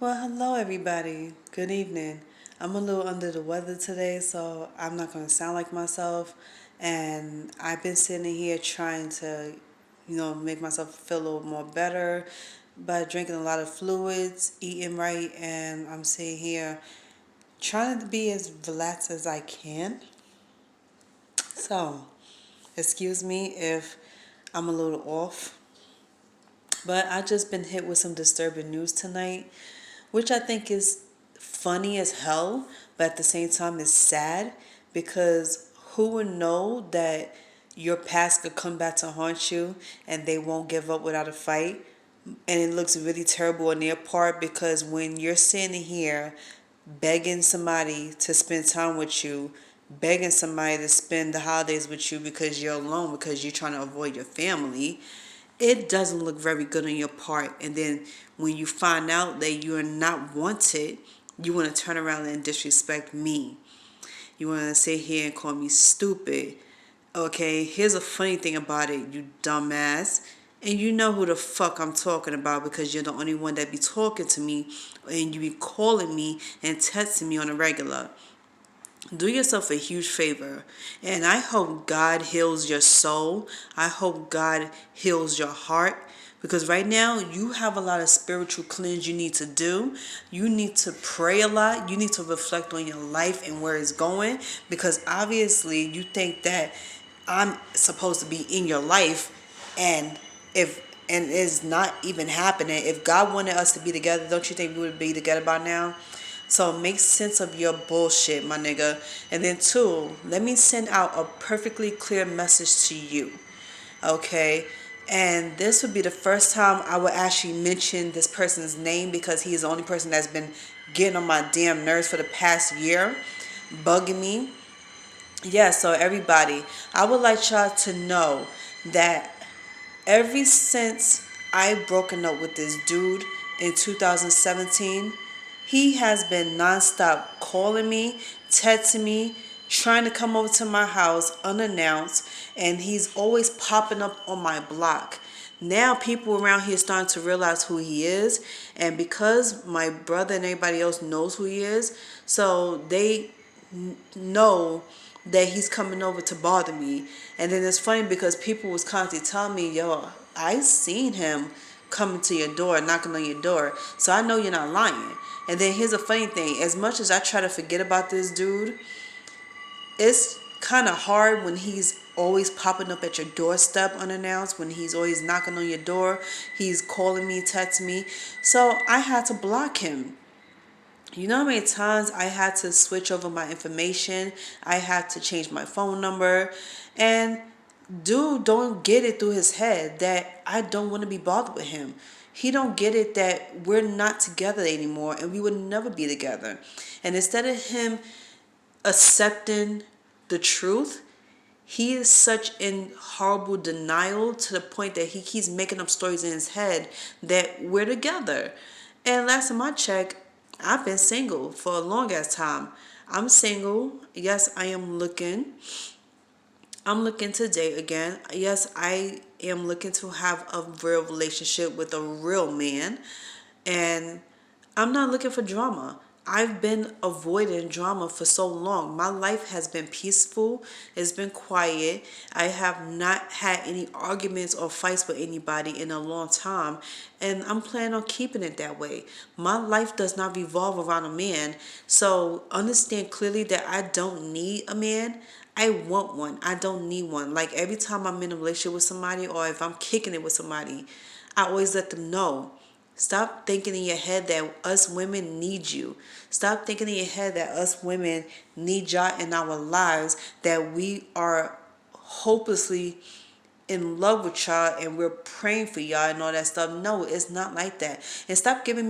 Well, hello everybody. Good evening. I'm a little under the weather today, so I'm not going to sound like myself. And I've been sitting here trying to, make myself feel a little more better by drinking a lot of fluids, eating right, and I'm sitting here trying to be as relaxed as I can. So, excuse me if I'm a little off, but I just been hit with some disturbing news tonight, which I think is funny as hell, but at the same time is sad because who would know that your past could come back to haunt you and they won't give up without a fight? And it looks really terrible on their part because when you're sitting here begging somebody to spend time with you, begging somebody to spend the holidays with you because you're alone, because you're trying to avoid your family, it doesn't look very good on your part. And then when you find out that you are not wanted, you want to turn around and disrespect me. You want to sit here and call me stupid. Okay, here's a funny thing about it, you dumbass. And you know who the fuck I'm talking about because you're the only one that be talking to me and you be calling me and texting me on a regular. Do yourself a huge favor, and I hope God heals your soul. I hope God heals your heart, because right now you have a lot of spiritual cleanse you need to do. You need to pray a lot. You need to reflect on your life and where it's going, because obviously you think that I'm supposed to be in your life, and if and it's not even happening. If God wanted us to be together, don't you think we would be together by now? So make sense of your bullshit, my nigga. And then two, let me send out a perfectly clear message to you. Okay? And this would be the first time I would actually mention this person's name because he is the only person that's been getting on my damn nerves for the past year, bugging me. Yeah, so everybody, I would like y'all to know that ever since I broken up with this dude in 2017, he has been nonstop calling me, texting me, trying to come over to my house unannounced, and he's always popping up on my block. Now people around here starting to realize who he is, and because my brother and everybody else knows who he is, so they know that he's coming over to bother me. And then it's funny because people was constantly telling me, yo, I seen him coming to your door, knocking on your door, so I know you're not lying. And then here's a funny thing, as much as I try to forget about this dude, it's kind of hard when he's always popping up at your doorstep unannounced, when he's always knocking on your door, he's calling me, texting me. So I had to block him. You know how many times I had to switch over my information? I had to change my phone number. And dude don't get it through his head that I don't want to be bothered with him. He don't get it that we're not together anymore and we would never be together. And instead of him accepting the truth, he is such in horrible denial to the point that he keeps making up stories in his head that we're together. And last time I checked, I've been single for a long ass time. I'm single. Yes, I am looking. I'm looking to date again. Yes, I am looking to have a real relationship with a real man. And I'm not looking for drama. I've been avoiding drama for so long. My life has been peaceful. It's been quiet. I have not had any arguments or fights with anybody in a long time. And I'm planning on keeping it that way. My life does not revolve around a man. So understand clearly that I don't need a man. I want one. I don't need one. Like every time I'm in a relationship with somebody or if I'm kicking it with somebody, I always let them know. Stop thinking in your head that us women need you. Stop thinking in your head that us women need y'all in our lives, that we are hopelessly in love with y'all and we're praying for y'all and all that stuff. No, it's not like that. And stop getting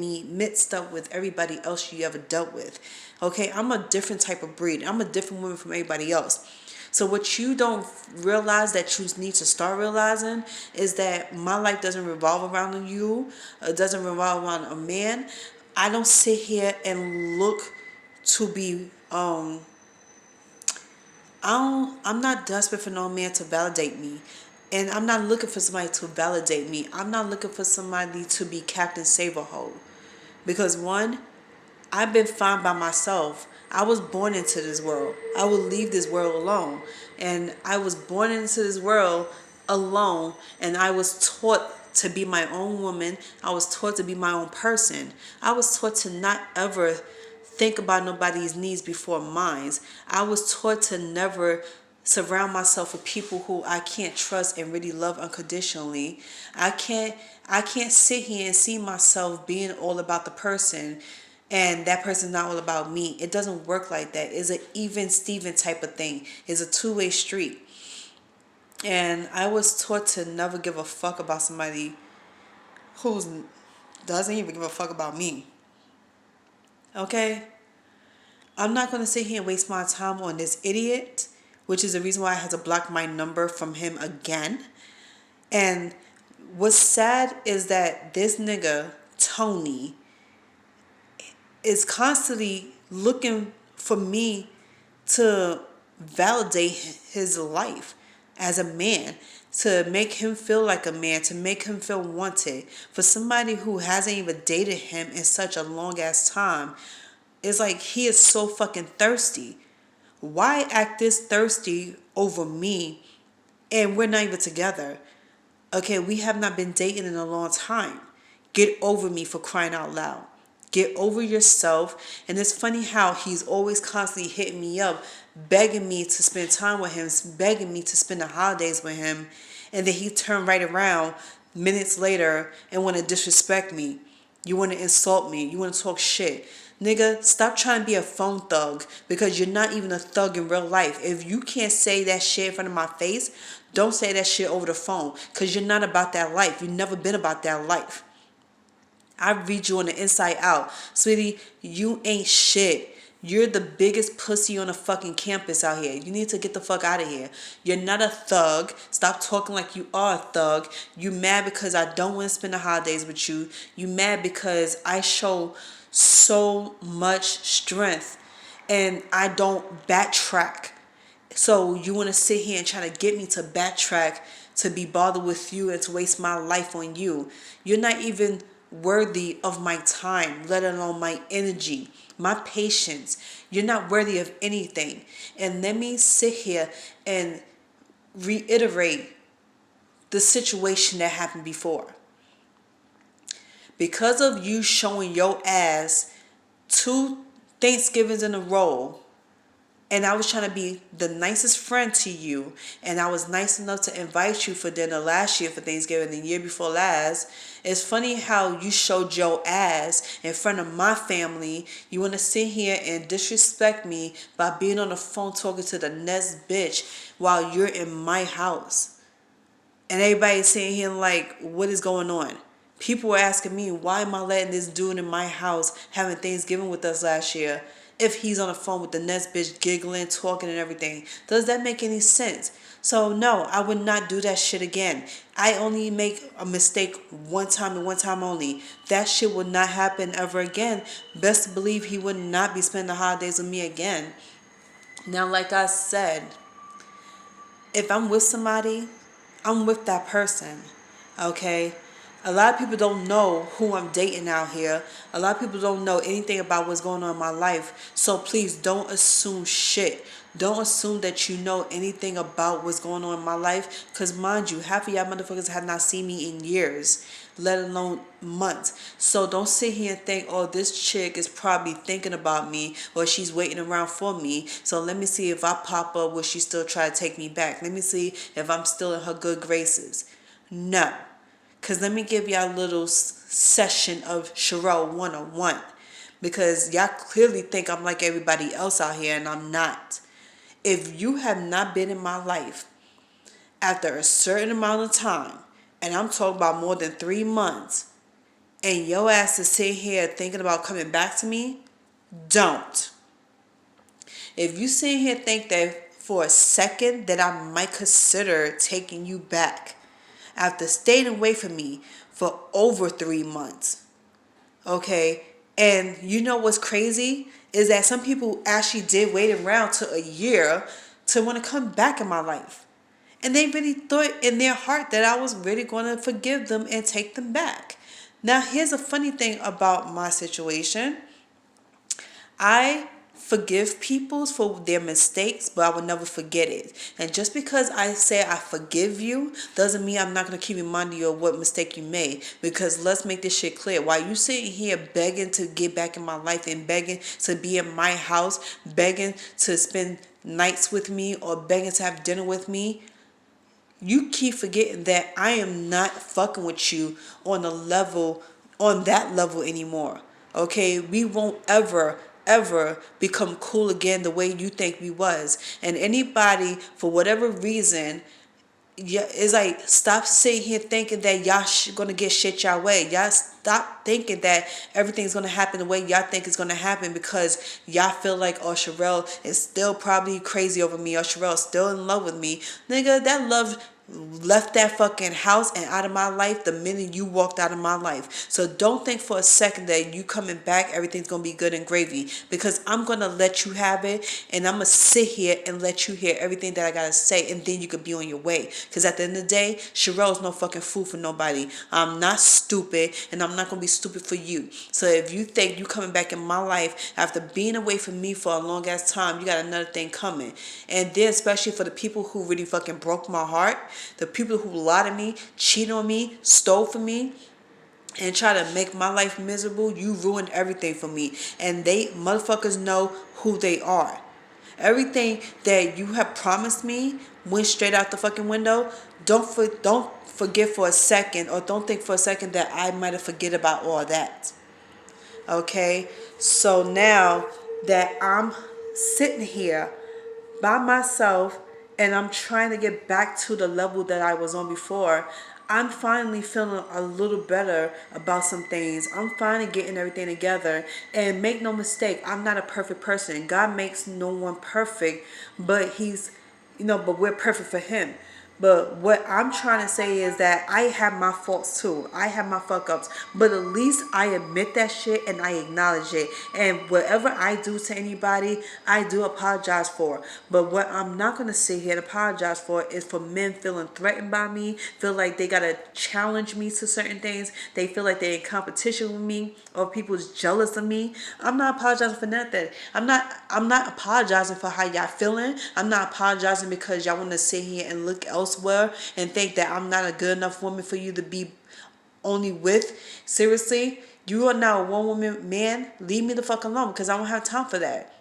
me mixed up with everybody else you ever dealt with. Okay, I'm a different type of breed. I'm a different woman from everybody else. So what you don't realize that you need to start realizing is that my life doesn't revolve around you. It doesn't revolve around a man. I don't sit here and look to be I'm not desperate for no man to validate me. And I'm not looking for somebody to validate me. I'm not looking for somebody to be Captain Save-A-Hole. Because one, I've been fine by myself. I was born into this world. I will leave this world alone. And I was born into this world alone. And I was taught to be my own woman. I was taught to be my own person. I was taught to not ever think about nobody's needs before mine. I was taught to never surround myself with people who I can't trust and really love unconditionally. I can't sit here and see myself being all about the person and that person's not all about me. It doesn't work like that. It's an even Steven type of thing. It's a two-way street. And I was taught to never give a fuck about somebody who doesn't even give a fuck about me. Okay? I'm not going to sit here and waste my time on this idiot, which is the reason why I had to block my number from him again. And what's sad is that this nigga, Tony, is constantly looking for me to validate his life as a man, to make him feel like a man, to make him feel wanted. For somebody who hasn't even dated him in such a long ass time, it's like he is so fucking thirsty. Why act this thirsty over me and we're not even together? Okay, we have not been dating in a long time. Get over me, for crying out loud. Get over yourself. And it's funny how he's always constantly hitting me up, begging me to spend time with him, begging me to spend the holidays with him. And then he turned right around minutes later and want to disrespect me. You want to insult me. You want to talk shit. Nigga, stop trying to be a phone thug, because you're not even a thug in real life. If you can't say that shit in front of my face, don't say that shit over the phone, because you're not about that life. You've never been about that life. I read you on the inside out. Sweetie, you ain't shit. You're the biggest pussy on the fucking campus out here. You need to get the fuck out of here. You're not a thug. Stop talking like you are a thug. You mad because I don't want to spend the holidays with you. You mad because I show so much strength and I don't backtrack. So you want to sit here and try to get me to backtrack, to be bothered with you and to waste my life on you. You're not even worthy of my time, let alone my energy, my patience. You're not worthy of anything. And let me sit here and reiterate the situation that happened before. Because of you showing your ass 2 Thanksgivings in a row, and I was trying to be the nicest friend to you, and I was nice enough to invite you for dinner last year for Thanksgiving, the year before last. It's funny how you showed your ass in front of my family. You want to sit here and disrespect me by being on the phone talking to the next bitch while you're in my house. And everybody's sitting here like, what is going on? People were asking me, why am I letting this dude in my house having Thanksgiving with us last year if he's on the phone with the next bitch giggling, talking and everything? Does that make any sense? So no, I would not do that shit again. I only make a mistake one time and one time only. That shit would not happen ever again. Best believe he would not be spending the holidays with me again. Now, like I said, if I'm with somebody, I'm with that person. Okay? A lot of people don't know who I'm dating out here. A lot of people don't know anything about what's going on in my life. So please don't assume shit. Don't assume that you know anything about what's going on in my life. Because mind you, half of y'all motherfuckers have not seen me in years, let alone months. So don't sit here and think, oh, this chick is probably thinking about me or she's waiting around for me. So let me see if I pop up, will she still try to take me back? Let me see if I'm still in her good graces. No. Because let me give y'all a little session of Sherelle 101. Because y'all clearly think I'm like everybody else out here, and I'm not. If you have not been in my life after a certain amount of time, and I'm talking about more than 3 months, and your ass is sitting here thinking about coming back to me, don't. If you sit here think that for a second that I might consider taking you back, after staying away from me for over 3 months. Okay? And you know what's crazy? Is that some people actually did wait around to a year to want to come back in my life. And they really thought in their heart that I was really going to forgive them and take them back. Now, here's a funny thing about my situation. I forgive people for their mistakes, but I will never forget it. And just because I say I forgive you doesn't mean I'm not going to keep reminding you of what mistake you made. Because let's make this shit clear. While you sitting here begging to get back in my life and begging to be in my house, begging to spend nights with me or begging to have dinner with me, you keep forgetting that I am not fucking with you on that level anymore. Okay? We won't ever become cool again the way you think we was. And anybody, for whatever reason, yeah, it's like, stop sitting here thinking that y'all gonna get shit y'all way. Y'all stop thinking that everything's gonna happen the way y'all think it's gonna happen because y'all feel like, oh, Sherelle is still probably crazy over me, or Sherelle is still in love with me. Nigga, that love left that fucking house and out of my life the minute you walked out of my life. So don't think for a second that you coming back, everything's gonna be good and gravy, because I'm gonna let you have it, and I'm gonna sit here and let you hear everything that I gotta say, and then you could be on your way. Because at the end of the day, Sherelle's no fucking fool for nobody. I'm not stupid, and I'm not gonna be stupid for you. So if you think you coming back in my life after being away from me for a long ass time, you got another thing coming. And then especially for the people who really fucking broke my heart, the people who lied to me, cheated on me, stole from me, and try to make my life miserable, you ruined everything for me. And they motherfuckers know who they are. Everything that you have promised me went straight out the fucking window. Don't forget for a second, or don't think for a second that I might have forget about all that. Okay? So now that I'm sitting here by myself and I'm trying to get back to the level that I was on before, I'm finally feeling a little better about some things. I'm finally getting everything together. And make no mistake, I'm not a perfect person. God makes no one perfect, but but we're perfect for him. But what I'm trying to say is that I have my faults too. I have my fuck ups. But at least I admit that shit and I acknowledge it. And whatever I do to anybody, I do apologize for. But what I'm not going to sit here and apologize for is for men feeling threatened by me, feel like they got to challenge me to certain things. They feel like they're in competition with me, or people's jealous of me. I'm not apologizing for nothing. I'm not apologizing for how y'all feeling. I'm not apologizing because y'all want to sit here and look elsewhere and think that I'm not a good enough woman for you to be only with. Seriously, you are now a one woman man. Leave me the fuck alone, because I don't have time for that.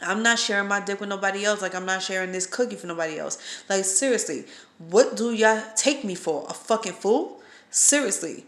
I'm not sharing my dick with nobody else, like I'm not sharing this cookie for nobody else. Like, seriously, what do y'all take me for? A fucking fool? Seriously.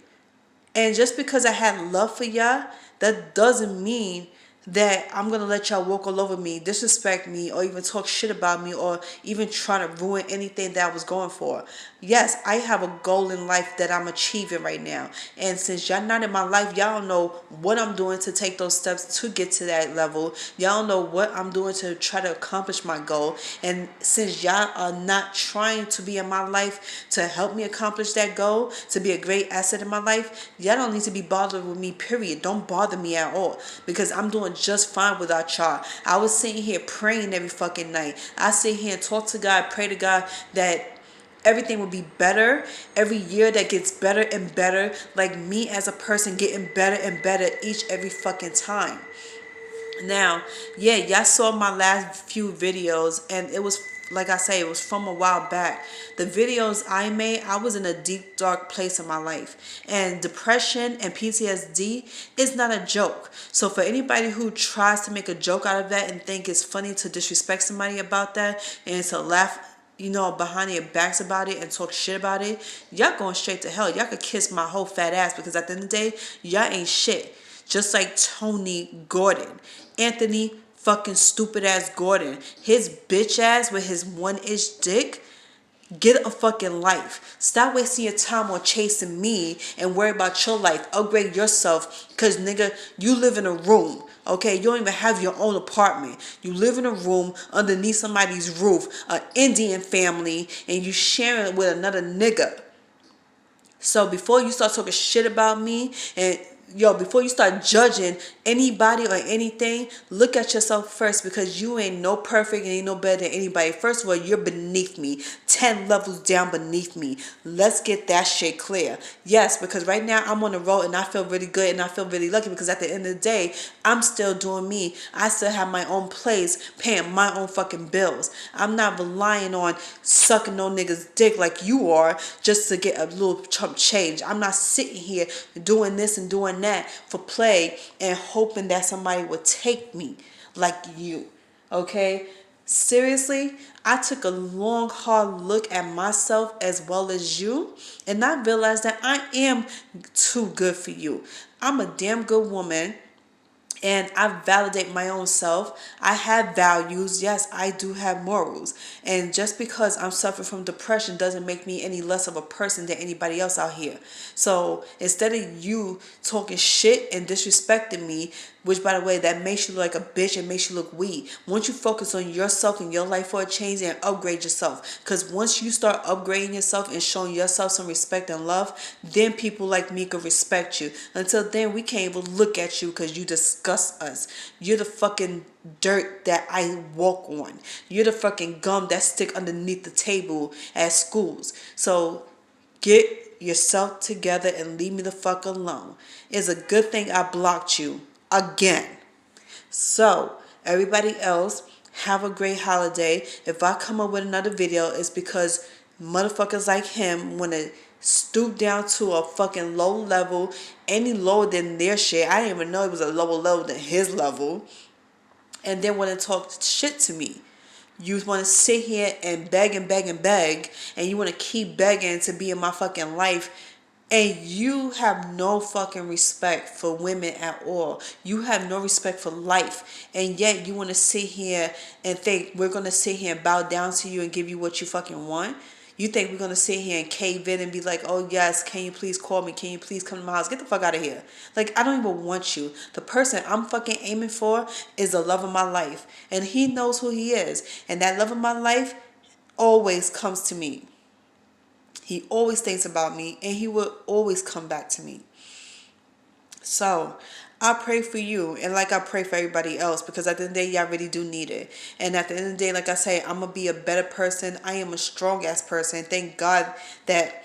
And just because I had love for y'all, that doesn't mean that I'm going to let y'all walk all over me, disrespect me, or even talk shit about me, or even try to ruin anything that I was going for. Yes, I have a goal in life that I'm achieving right now. And since y'all not in my life, y'all don't know what I'm doing to take those steps to get to that level. Y'all don't know what I'm doing to try to accomplish my goal. And since y'all are not trying to be in my life to help me accomplish that goal, to be a great asset in my life, y'all don't need to be bothered with me, period. Don't bother me at all, because I'm doing just fine without y'all. I was sitting here praying every fucking night. I sit here and talk to God, pray to God that everything will be better every year, that gets better and better, like me as a person getting better and better every fucking time. Now, yeah, y'all saw my last few videos, and it was, like I say, it was from a while back. The videos I made, I was in a deep, dark place in my life. And depression and PTSD is not a joke. So for anybody who tries to make a joke out of that and think it's funny to disrespect somebody about that and to laugh, behind their backs about it and talk shit about it, y'all going straight to hell. Y'all could kiss my whole fat ass, because at the end of the day, y'all ain't shit. Just like Tony Gordon. Anthony fucking stupid ass Gordon. His bitch ass with his 1-inch dick. Get a fucking life. Stop wasting your time on chasing me and worry about your life. Upgrade yourself, because nigga, you live in a room. Okay, you don't even have your own apartment. You live in a room underneath somebody's roof, an Indian family, and you sharing it with another nigga. So before you start talking shit about me and before you start judging anybody or anything, look at yourself first, because you ain't no perfect and ain't no better than anybody. First of all, you're beneath me, 10 levels down beneath me. Let's get that shit clear. Yes, because right now I'm on the road and I feel really good and I feel really lucky, because at the end of the day, I'm still doing me. I still have my own place, paying my own fucking bills. I'm not relying on sucking no nigga's dick like you are just to get a little chump change. I'm not sitting here doing this and doing that for play and hoping that somebody would take me like you. Okay? Seriously, I took a long, hard look at myself as well as you, and I realized that I am too good for you. I'm a damn good woman, and I validate my own self. I have values. Yes, I do have morals. And just because I'm suffering from depression doesn't make me any less of a person than anybody else out here. So instead of you talking shit and disrespecting me, which by the way, that makes you look like a bitch and makes you look weak. Once you focus on yourself and your life for a change and upgrade yourself. Because once you start upgrading yourself and showing yourself some respect and love, then people like me can respect you. Until then, we can't even look at you because you disgust us. You're the fucking dirt that I walk on. You're the fucking gum that stick underneath the table at schools. So get yourself together and leave me the fuck alone. It's a good thing I blocked you again. So, everybody else, have a great holiday. If I come up with another video, it's because motherfuckers like him want to stoop down to a fucking low level, any lower than their shit. I didn't even know it was a lower level than his level. And then want to talk shit to me. You want to sit here and beg and beg and beg, and you want to keep begging to be in my fucking life, and you have no fucking respect for women at all. You have no respect for life, and yet you want to sit here and think we're going to sit here and bow down to you and give you what you fucking want. You think we're going to sit here and cave in and be like, oh yes, can you please call me? Can you please come to my house? Get the fuck out of here. Like, I don't even want you. The person I'm fucking aiming for is the love of my life. And he knows who he is. And that love of my life always comes to me. He always thinks about me, and he will always come back to me. So I pray for you, and like I pray for everybody else, because at the end of the day, y'all really do need it. And at the end of the day, like I say, I'm going to be a better person. I am a strong-ass person. Thank God that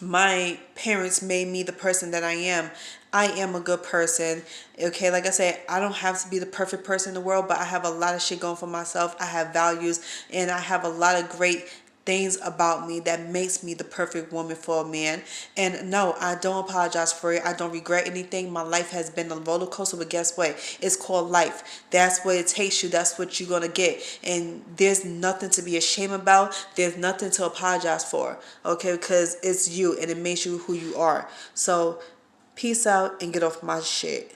my parents made me the person that I am. I am a good person. Okay, like I said, I don't have to be the perfect person in the world, but I have a lot of shit going for myself. I have values, and I have a lot of great things about me that makes me the perfect woman for a man. And no, I don't apologize for it. I don't regret anything. My life has been a roller coaster, but guess what? It's called life. That's what it takes you. That's what you're going to get. And there's nothing to be ashamed about. There's nothing to apologize for. Okay, because it's you, and it makes you who you are. So peace out and get off my shit.